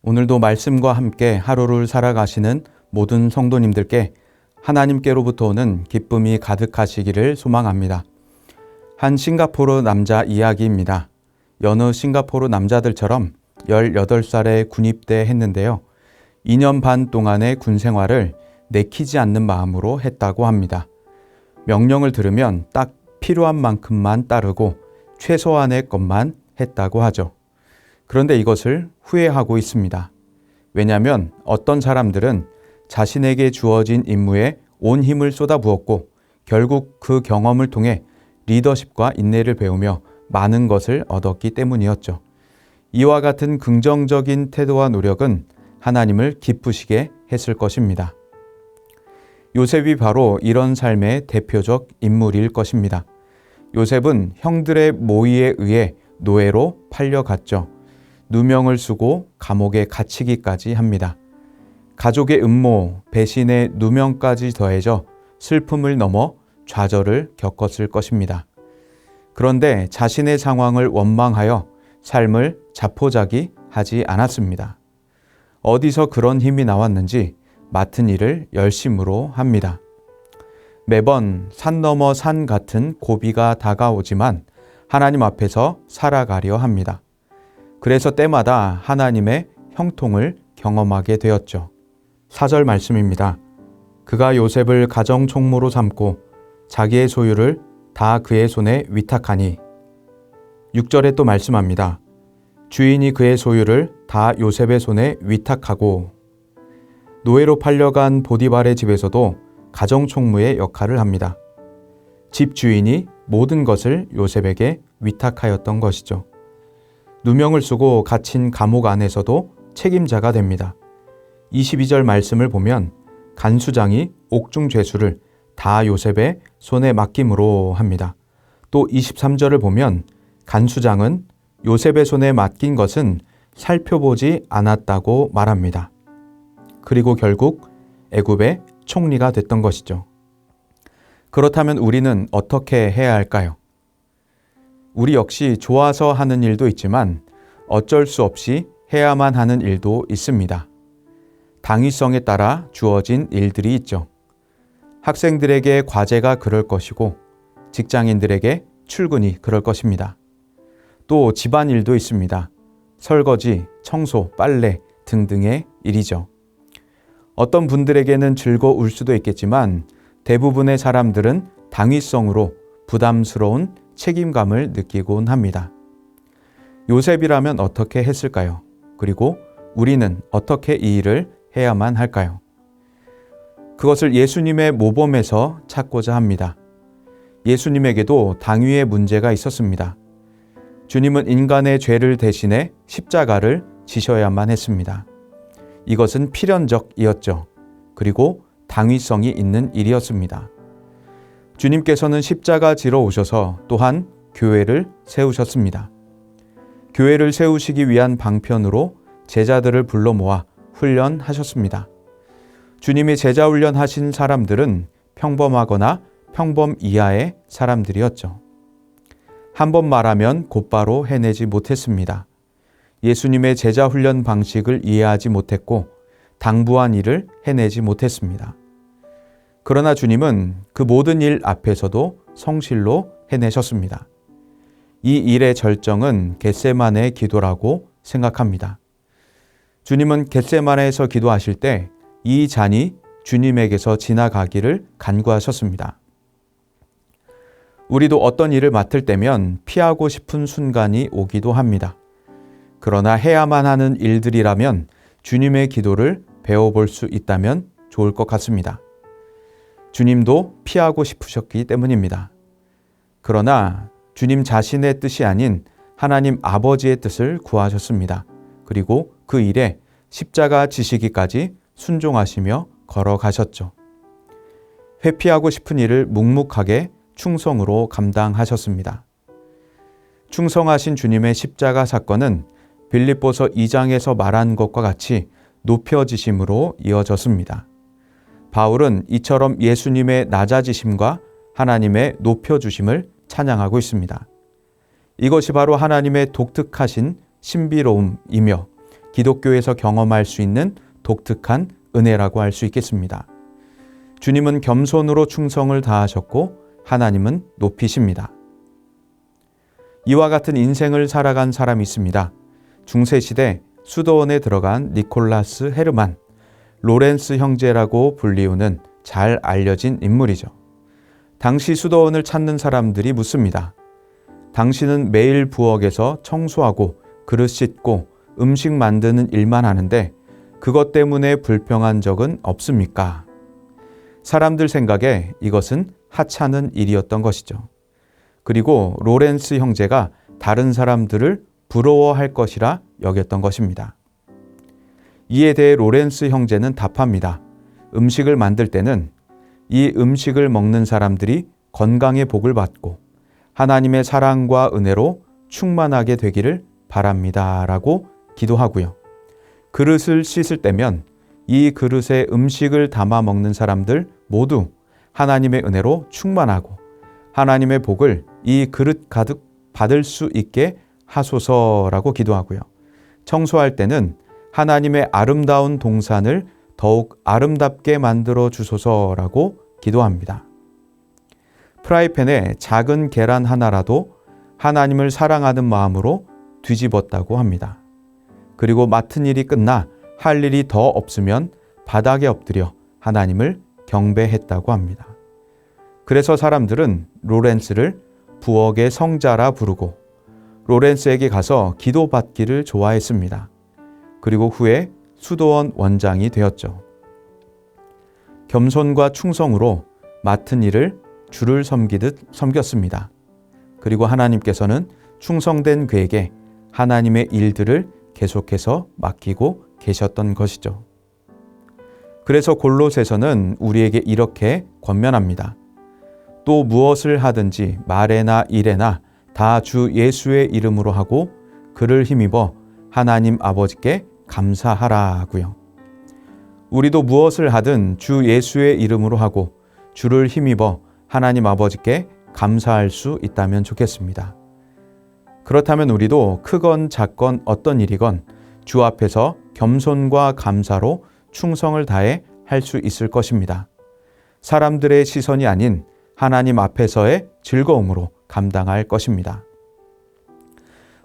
오늘도 말씀과 함께 하루를 살아가시는 모든 성도님들께 하나님께로부터 오는 기쁨이 가득하시기를 소망합니다. 한 싱가포르 남자 이야기입니다. 여느 싱가포르 남자들처럼 18살에 군입대 했는데요. 2년 반 동안의 군 생활을 내키지 않는 마음으로 했다고 합니다. 명령을 들으면 딱 필요한 만큼만 따르고 최소한의 것만 했다고 하죠. 그런데 이것을 후회하고 있습니다. 왜냐하면 어떤 사람들은 자신에게 주어진 임무에 온 힘을 쏟아부었고 결국 그 경험을 통해 리더십과 인내를 배우며 많은 것을 얻었기 때문이었죠. 이와 같은 긍정적인 태도와 노력은 하나님을 기쁘시게 했을 것입니다. 요셉이 바로 이런 삶의 대표적 인물일 것입니다. 요셉은 형들의 모의에 의해 노예로 팔려갔죠. 누명을 쓰고 감옥에 갇히기까지 합니다. 가족의 음모, 배신의 누명까지 더해져 슬픔을 넘어 좌절을 겪었을 것입니다. 그런데 자신의 상황을 원망하여 삶을 자포자기하지 않았습니다. 어디서 그런 힘이 나왔는지 맡은 일을 열심으로 합니다. 매번 산 넘어 산 같은 고비가 다가오지만 하나님 앞에서 살아가려 합니다. 그래서 때마다 하나님의 형통을 경험하게 되었죠. 4절 말씀입니다. 그가 요셉을 가정총무로 삼고 자기의 소유를 다 그의 손에 위탁하니 6절에 또 말씀합니다. 주인이 그의 소유를 다 요셉의 손에 위탁하고 노예로 팔려간 보디발의 집에서도 가정총무의 역할을 합니다. 집 주인이 모든 것을 요셉에게 위탁하였던 것이죠. 누명을 쓰고 갇힌 감옥 안에서도 책임자가 됩니다. 22절 말씀을 보면 간수장이 옥중 죄수를 다 요셉의 손에 맡김으로 합니다. 또 23절을 보면 간수장은 요셉의 손에 맡긴 것은 살펴보지 않았다고 말합니다. 그리고 결국 애굽의 총리가 됐던 것이죠. 그렇다면 우리는 어떻게 해야 할까요? 우리 역시 좋아서 하는 일도 있지만 어쩔 수 없이 해야만 하는 일도 있습니다. 당위성에 따라 주어진 일들이 있죠. 학생들에게 과제가 그럴 것이고 직장인들에게 출근이 그럴 것입니다. 또 집안일도 있습니다. 설거지, 청소, 빨래 등등의 일이죠. 어떤 분들에게는 즐거울 수도 있겠지만 대부분의 사람들은 당위성으로 부담스러운 책임감을 느끼곤 합니다. 요셉이라면 어떻게 했을까요? 그리고 우리는 어떻게 이 일을 해야만 할까요? 그것을 예수님의 모범에서 찾고자 합니다. 예수님에게도 당위의 문제가 있었습니다. 주님은 인간의 죄를 대신해 십자가를 지셔야만 했습니다. 이것은 필연적이었죠. 그리고 당위성이 있는 일이었습니다. 주님께서는 십자가 지러 오셔서 또한 교회를 세우셨습니다. 교회를 세우시기 위한 방편으로 제자들을 불러 모아 훈련하셨습니다. 주님이 제자 훈련하신 사람들은 평범하거나 평범 이하의 사람들이었죠. 한 번 말하면 곧바로 해내지 못했습니다. 예수님의 제자 훈련 방식을 이해하지 못했고 당부한 일을 해내지 못했습니다. 그러나 주님은 그 모든 일 앞에서도 성실로 해내셨습니다. 이 일의 절정은 겟세마네 기도라고 생각합니다. 주님은 겟세마네에서 기도하실 때 이 잔이 주님에게서 지나가기를 간구하셨습니다. 우리도 어떤 일을 맡을 때면 피하고 싶은 순간이 오기도 합니다. 그러나 해야만 하는 일들이라면 주님의 기도를 배워볼 수 있다면 좋을 것 같습니다. 주님도 피하고 싶으셨기 때문입니다. 그러나 주님 자신의 뜻이 아닌 하나님 아버지의 뜻을 구하셨습니다. 그리고 그 일에 십자가 지시기까지 순종하시며 걸어가셨죠. 회피하고 싶은 일을 묵묵하게 충성으로 감당하셨습니다. 충성하신 주님의 십자가 사건은 빌립보서 2장에서 말한 것과 같이 높여지심으로 이어졌습니다. 바울은 이처럼 예수님의 낮아지심과 하나님의 높여주심을 찬양하고 있습니다. 이것이 바로 하나님의 독특하신 신비로움이며 기독교에서 경험할 수 있는 독특한 은혜라고 할 수 있겠습니다. 주님은 겸손으로 충성을 다하셨고 하나님은 높이십니다. 이와 같은 인생을 살아간 사람이 있습니다. 중세시대 수도원에 들어간 니콜라스 헤르만, 로렌스 형제라고 불리우는 잘 알려진 인물이죠. 당시 수도원을 찾는 사람들이 묻습니다. 당신은 매일 부엌에서 청소하고 그릇 씻고 음식 만드는 일만 하는데 그것 때문에 불평한 적은 없습니까? 사람들 생각에 이것은 하찮은 일이었던 것이죠. 그리고 로렌스 형제가 다른 사람들을 부러워할 것이라 여겼던 것입니다. 이에 대해 로렌스 형제는 답합니다. 음식을 만들 때는 이 음식을 먹는 사람들이 건강의 복을 받고 하나님의 사랑과 은혜로 충만하게 되기를 바랍니다. 라고 기도하고요. 그릇을 씻을 때면 이 그릇에 음식을 담아 먹는 사람들 모두 하나님의 은혜로 충만하고 하나님의 복을 이 그릇 가득 받을 수 있게 하소서라고 기도하고요. 청소할 때는 하나님의 아름다운 동산을 더욱 아름답게 만들어 주소서라고 기도합니다. 프라이팬에 작은 계란 하나라도 하나님을 사랑하는 마음으로 뒤집었다고 합니다. 그리고 맡은 일이 끝나 할 일이 더 없으면 바닥에 엎드려 하나님을 경배했다고 합니다. 그래서 사람들은 로렌스를 부엌의 성자라 부르고 로렌스에게 가서 기도받기를 좋아했습니다. 그리고 후에 수도원 원장이 되었죠. 겸손과 충성으로 맡은 일을 주를 섬기듯 섬겼습니다. 그리고 하나님께서는 충성된 그에게 하나님의 일들을 계속해서 맡기고 계셨던 것이죠. 그래서 골로새서는 우리에게 이렇게 권면합니다. 또 무엇을 하든지 말에나 일에나 다 주 예수의 이름으로 하고 그를 힘입어 하나님 아버지께 감사하라고요. 우리도 무엇을 하든 주 예수의 이름으로 하고 주를 힘입어 하나님 아버지께 감사할 수 있다면 좋겠습니다. 그렇다면 우리도 크건 작건 어떤 일이건 주 앞에서 겸손과 감사로 충성을 다해 할 수 있을 것입니다. 사람들의 시선이 아닌 하나님 앞에서의 즐거움으로 감당할 것입니다.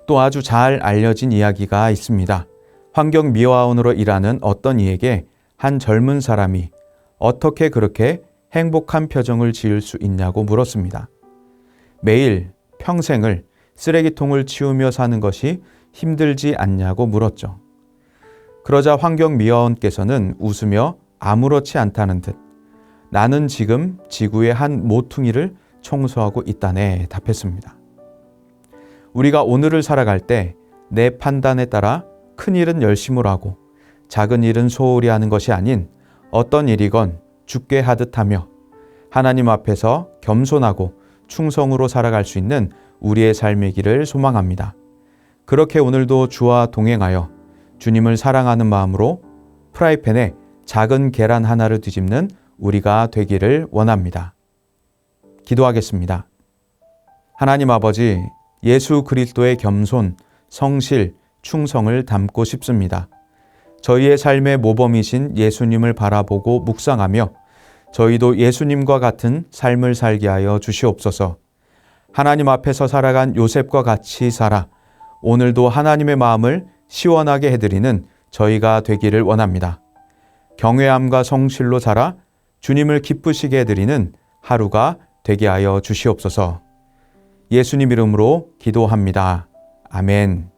또 아주 잘 알려진 이야기가 있습니다. 환경미화원으로 일하는 어떤 이에게 한 젊은 사람이 어떻게 그렇게 행복한 표정을 지을 수 있냐고 물었습니다. 매일 평생을 쓰레기통을 치우며 사는 것이 힘들지 않냐고 물었죠. 그러자 환경미화원께서는 웃으며 아무렇지 않다는 듯 나는 지금 지구의 한 모퉁이를 청소하고 있다네 답했습니다. 우리가 오늘을 살아갈 때 내 판단에 따라 큰 일은 열심으로 하고 작은 일은 소홀히 하는 것이 아닌 어떤 일이건 주께 하듯 하며 하나님 앞에서 겸손하고 충성으로 살아갈 수 있는 우리의 삶이기를 소망합니다. 그렇게 오늘도 주와 동행하여 주님을 사랑하는 마음으로 프라이팬에 작은 계란 하나를 뒤집는 우리가 되기를 원합니다. 기도하겠습니다. 하나님 아버지, 예수 그리스도의 겸손, 성실, 충성을 담고 싶습니다. 저희의 삶의 모범이신 예수님을 바라보고 묵상하며 저희도 예수님과 같은 삶을 살게 하여 주시옵소서. 하나님 앞에서 살아간 요셉과 같이 살아 오늘도 하나님의 마음을 시원하게 해드리는 저희가 되기를 원합니다. 경외함과 성실로 살아 주님을 기쁘시게 해드리는 하루가 되게 하여 주시옵소서. 예수님 이름으로 기도합니다. 아멘.